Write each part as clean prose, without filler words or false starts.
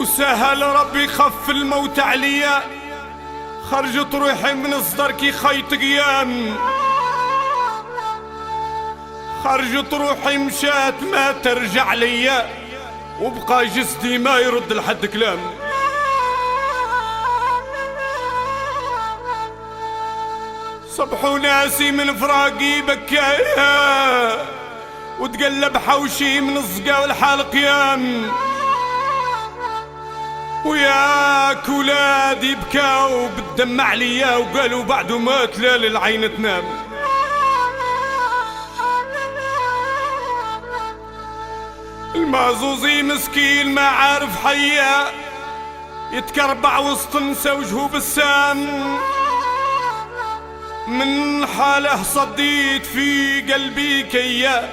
وسهل ربي خف الموت عليا، خرجت روحي من صدرك خيط قيام، خرجت روحي مشات ما ترجع ليا، وبقى جسدي ما يرد لحد كلام. صبحوا ناسي من فراقي بكايا، وتقلب حوشي من الصقا والحال قيام، وياك ولادي بكاو بالدم عليا، وقالوا بعده مات لا للعين تنام. المعزوزي مسكين ما عارف حيا، يتكربع وسط نسا وجهه بسام، من حاله صديت في قلبي كيا،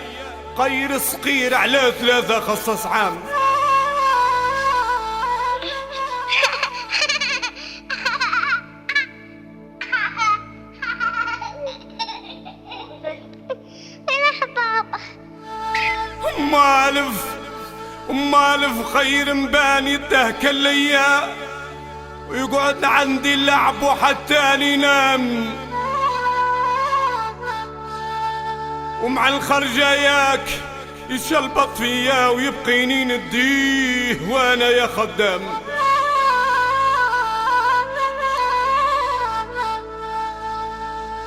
غير صقير على 3 خصص عام. أم ألف خير مباني الدهكة ليا، ويقعد عندي اللعب وحتى ينام، ومع الخرجة ياك يشلبط فيا، ويبقيني نديه وانا يا خدام.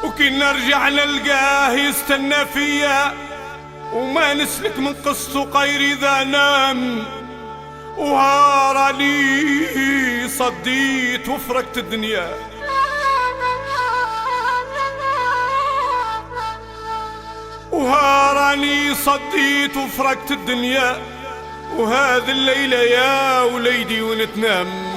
وكي نرجع نلقاه يستنى فيا، وما نسلك من قصته غير إذا نام، وهارني صديت وفرقت الدنيا. وهارني صديت وفرقت الدنيا، وهذه الليلة يا وليدي ونتنام.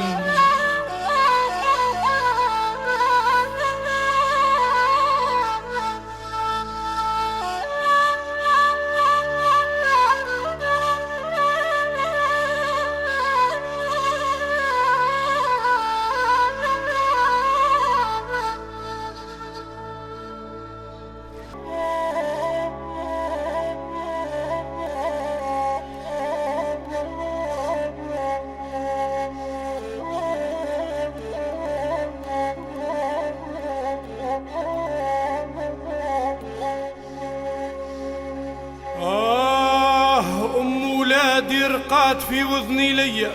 ولادي رقات في وذني ليا،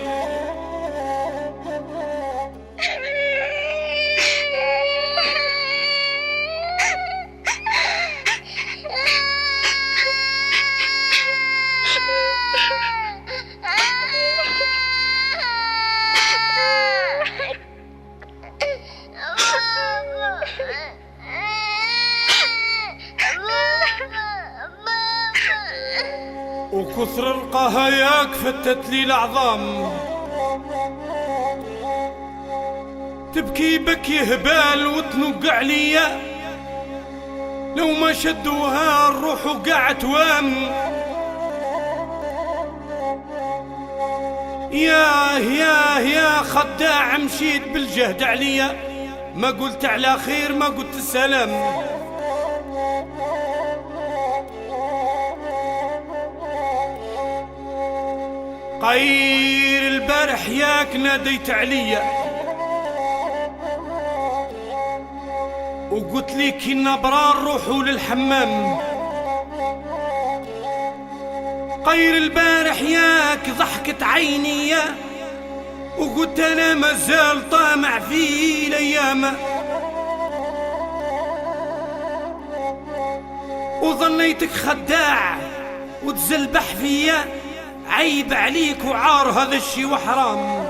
وكثر القهاياك فتت لي العظام، تبكي بكي هبال وتنق عليا، لو ما شدوها الروح وقعت وام. يا خداع مشيت بالجهد عليا، ما قلت على خير ما قلت السلام. غير البارح ياك ناديت عليا، وقلت لك إن برار روحوا للحمام. غير البارح ياك ضحكت عيني، وقلت أنا مازال طامع في الأيام. وظنيتك خداع وتزلبح فيا، عيب عليك وعار هذا الشي وحرام.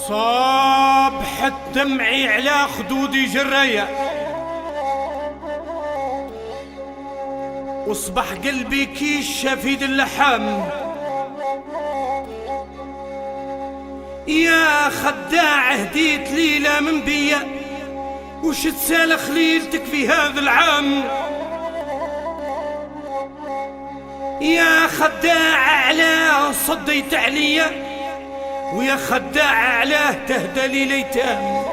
صابحت دمعي على خدودي جرية، واصبح قلبي كيش شفيد اللحام. يا خداع هديت ليلة من بيا، وش تسالخ ليلتك في هذا العام. يا خداع علاه صديت عليا، ويا خداع علاه تهدى لي ليتام.